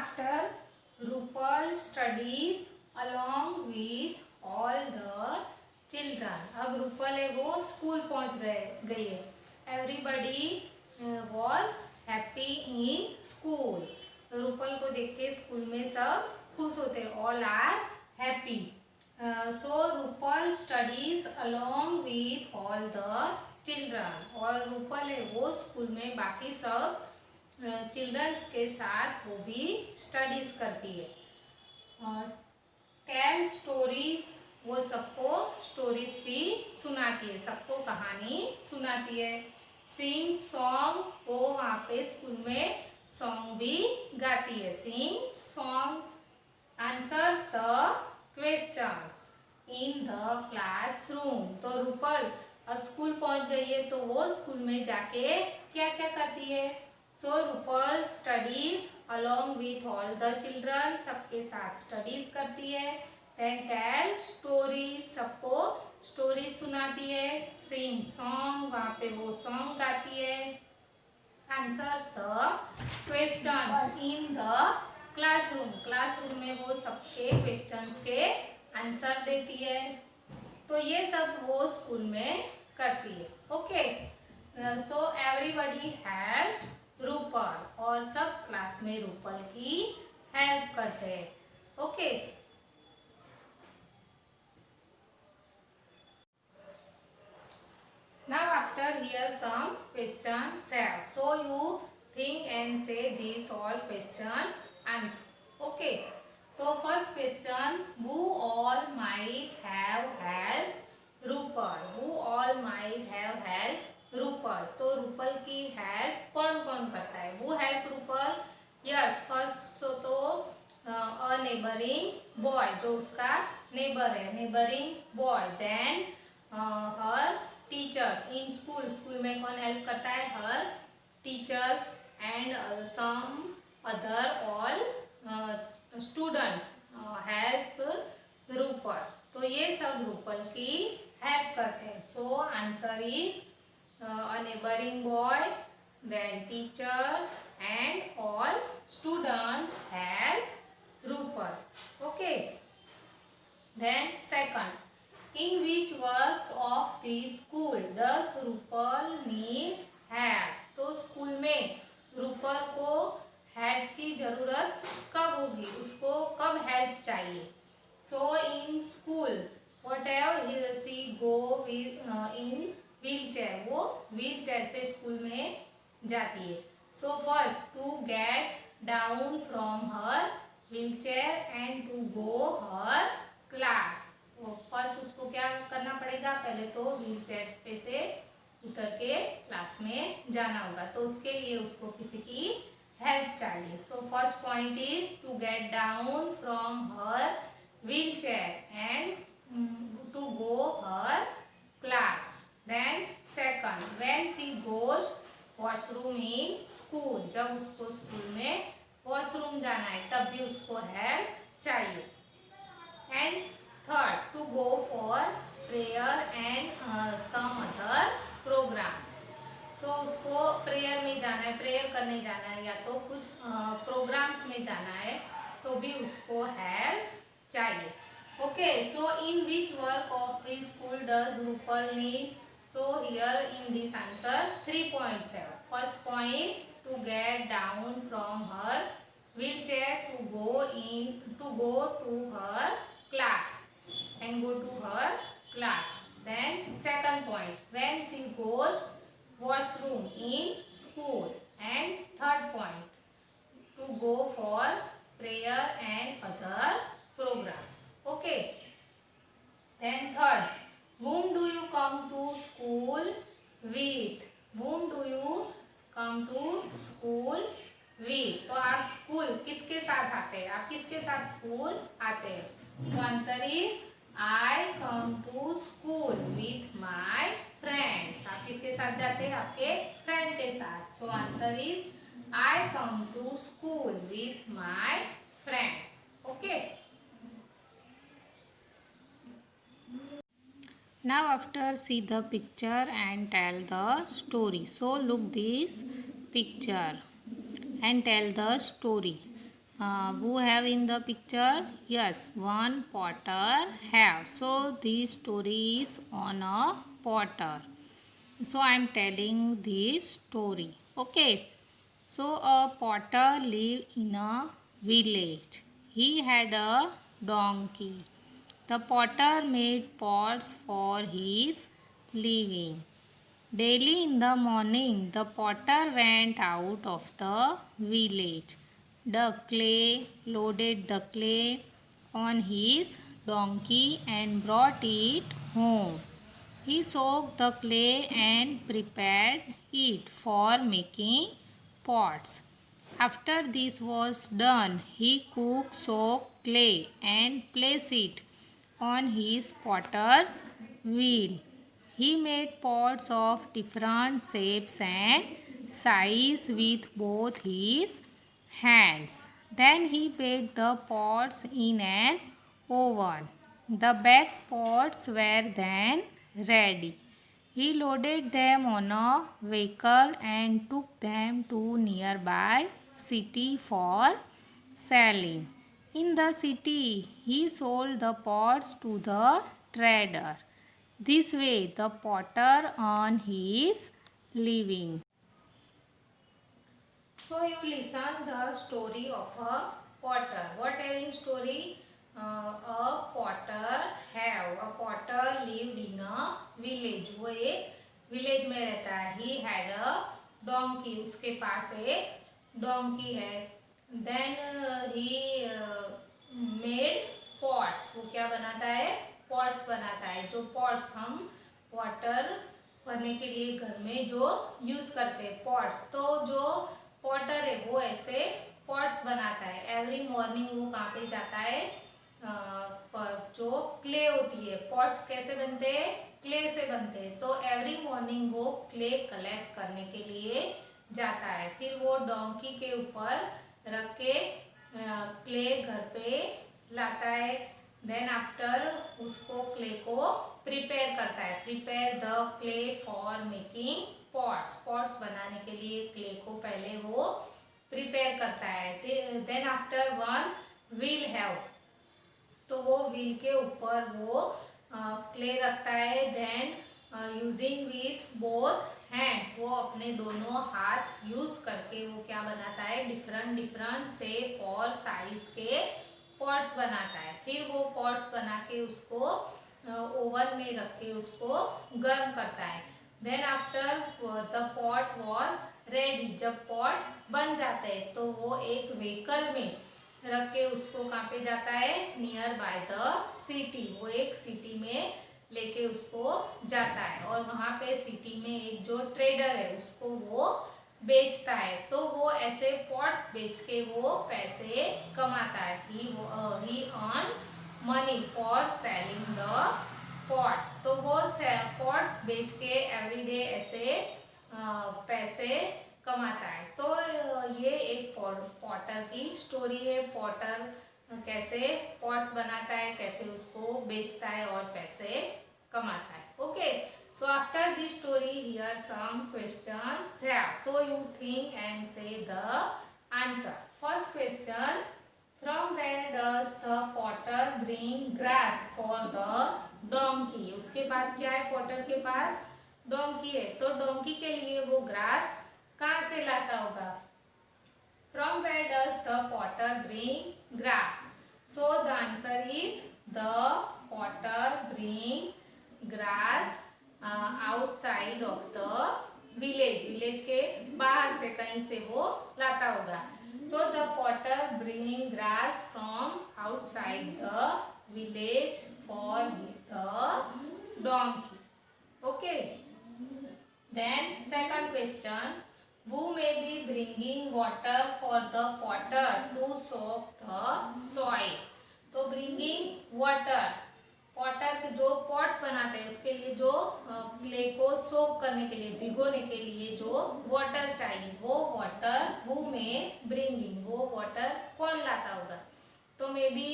after Rupal studies along with all the children. अब रूपल है वो स्कूल पहुंच गई है. Everybody was happy in school. Rupal को देख के स्कूल में सब खुश होते. All are happy. So Rupal studies along with all the children. और रूपल है वो स्कूल में बाकी सब चिल्ड्रंस के साथ वो भी स्टडीज करती है. टेल स्टोरीज, वो सबको स्टोरीज भी सुनाती है, सबको कहानी सुनाती है. सिंग सॉन्ग, वो वहाँ पे स्कूल में सॉन्ग भी गाती है. Sing songs. Answers the questions in the classroom. तो रूपल अब स्कूल पहुंच गई है तो वो स्कूल में जाके क्या क्या करती है. So Rupal studies along with all the children, सबके साथ स्टडीज करती है. देन टेल स्टोरी, सबको स्टोरी सुनाती है. सिंग सॉन्ग, वहाँ पे वो सॉन्ग गाती है. Answers the questions in the classroom. Classroom में वो सबके क्वेश्चंस के आंसर देती है. तो ये सब वो स्कूल में करती है. Okay. So everybody helps Rupal, और सब क्लास में रूपल की हेल्प करते हैं. Okay. Now after here some questions have. So you think and say these all questions answer. Okay. So first question, who all might have helped Rupal? Who all might have helped Rupal? तो रूपल की help कौन कौन करता है? वो help Rupal. Yes. First तो अ neighbouring boy, जो उसका नेबर है, neighbouring boy. Then her teachers in school. School में कौन हेल्प करता है? Her teachers. And some other all students help Rupal. तो ये सब रूपल की हेल्प करते हैं. So answer is a neighbouring boy, then teachers and all students help Rupal. Okay. Then second, in which works of the school does Rupal need help? तो school में रूपल को help की जरूरत कब होगी? उसको कब हेल्प चाहिए? So in school whatever she go in wheel chair. वो व्हील चेयर से स्कूल में जाती है. So first to get down from her wheel chair and to go her class. First उसको क्या करना पड़ेगा? पहले तो व्हील चेयर पे से उतर के क्लास में जाना होगा. तो उसके लिए उसको किसी की हेल्प चाहिए. So first point is to get down from her wheel chair and to go her class. Then second, when she goes washroom in school. जब उसको स्कूल में वॉशरूम जाना है तब भी उसको हेल्प चाहिए. And third, to go for prayer and some other programmes. So उसको प्रेयर में जाना है, प्रेयर करने जाना है, या तो कुछ प्रोग्राम्स में जाना है तो भी उसको हेल्प चाहिए. Okay. So in which work of the school does Rupal need? So here in this answer 3.7. First point, to get down from her wheel chair to go to her class and go to her class. Then second point, when she goes washroom in school. And third point, to go for prayer and other programs. Okay. Then third, whom do you come to school with? Whom do you come to school with? तो आप school किसके साथ आते हैं? आप किसके साथ school आते हैं? So answer is I come to school with my friends. आप किसके साथ जाते हैं? आपके फ्रेंड के साथ. So answer is I come to school with my friends. Okay. Now after see the picture and tell the story. So look this picture and tell the story. who have in the picture? Yes, one potter have. So this story is on a potter. So I am telling this story. Okay. So a potter lived in a village. He had a donkey. The potter made pots for his living. Daily in the morning, the potter went out of the village. Loaded the clay on his donkey and brought it home. He soaked the clay and prepared it for making pots. After this was done, he cooked soaked clay and placed it on his potter's wheel. He made pots of different shapes and size with both his hands. Then he baked the pots in an oven. The baked pots were then ready. He loaded them on a vehicle and took them to nearby city for selling. In the city, he sold the pots to the trader. This way, the potter earned his living. So you listen the story of a potter. What having story? A potter have. A potter lived in a village. वो एक village में रहता है. He had a donkey. उसके पास एक donkey है. Then he made pots. वो क्या बनाता है? Pots बनाता है. जो pots हम water भरने के लिए घर में जो यूज करते हैं pots. तो जो पॉटर है वो ऐसे पॉट्स बनाता है. एवरी मॉर्निंग वो कहाँ पे जाता है? जो क्ले होती है. पॉट्स कैसे बनते हैं? क्ले से बनते हैं. तो एवरी मॉर्निंग वो क्ले कलेक्ट करने के लिए जाता है. फिर वो डोंकी के ऊपर रख के क्ले घर पे लाता है. देन आफ्टर उसको क्ले को प्रिपेयर करता है. Prepare the clay for making pots. Pots बनाने के लिए क्ले को पहले वो प्रिपेयर करता है. Then after one wheel have. तो वो व्हील के ऊपर वो क्ले रखता है. Then using with both hands. वो अपने दोनों हाथ यूज करके वो क्या बनाता है? डिफरेंट डिफरेंट शेप और साइज के पॉट्स बनाता है. फिर वो पॉट्स बना के उसको ओवन में रख के उसको गर्म करता है. Then after the pot was ready. जब पॉट बन जाते हैं तो वो एक व्हीकल में रख के उसको कहाँ पे जाता है? Near by the city. वो एक सिटी में लेके उसको जाता है और वहाँ पे सिटी में एक जो ट्रेडर है उसको वो बेचता है. तो वो ऐसे पॉट्स बेच के वो पैसे कमाता है. He earn money for selling the pots. तो वो पॉट्स बेच के एवरीडे ऐसे पैसे कमाता है. तो ये एक पॉटर की स्टोरी है. पॉटर कैसे पॉट्स बनाता है, कैसे उसको बेचता है और पैसे कमाता है. Okay. So after this story, here some questions have. So you think and say the answer. First question: from where does the potter bring grass for the donkey? उसके पास क्या है? potter के पास donkey है. तो donkey के लिए वो grass कहाँ से लाता होगा? From where does the potter bring grass? So the answer is the potter bring grass outside of the village. Village के बाहर से कहीं से वो लाता होगा. So the potter bringing grass from outside the village for the donkey. Okay. Then second question: who may be bringing water for the potter to soak the soil? तो bringing water. Potter जो pots बनाते हैं उसके लिए जो clay को सोक करने के लिए, भिगोने के लिए जो वाटर चाहिए, वो वाटर हु में ब्रिंगिंग. वो वाटर कौन लाता होगा? तो may be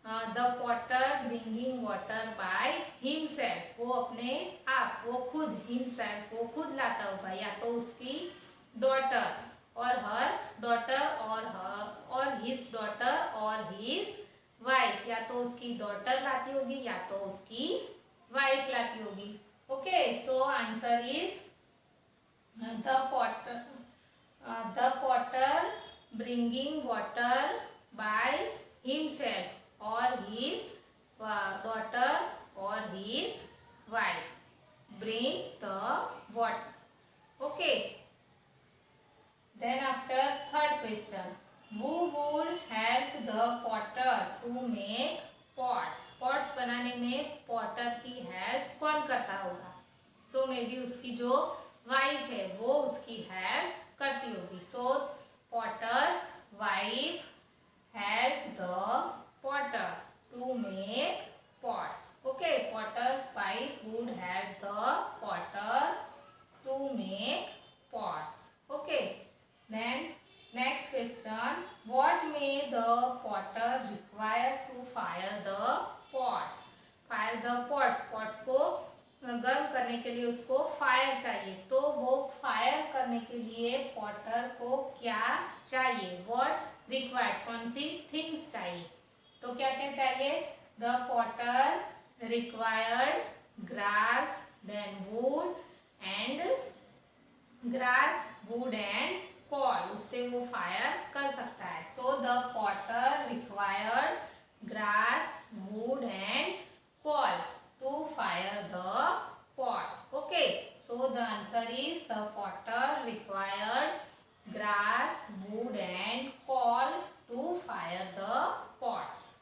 the potter bringing water by himself. वो अपने आप, वो खुद हिमसेल्फ, वो खुद लाता होगा. या तो उसकी डॉटर और हर डॉटर और हिज डॉटर और हिज वाइफ, या तो उसकी डॉटर लाती होगी या तो उसकी वाइफ लाती होगी. Okay, so answer is the potter bringing water by himself or his daughter or his wife bring the water. Okay, then after third question, who would help the potter to make pots? pots बनाने में potter की help कौन करता होगा? so may be उसकी जो wife है वो उसकी हेल्प करती होगी. सो potter's wife help the potter to make pots. Okay, potter's wife would help the potter to make pots. Okay, then next question, what may the potter require to fire the pots? fire the pots, pots को गर्म करने के लिए उसको fire चाहिए. तो वो fire करने के लिए पॉटर को क्या चाहिए? व्हाट रिक्वायर्ड, कौन सी थिंग्स चाहिए? तो क्या क्या चाहिए? The potter required grass, then wood and coal. उससे वो फायर कर सकता है. So the potter required grass, wood and coal to fire the pots. Okay, so the answer is the potter required grass, wood and coal to fire the pots.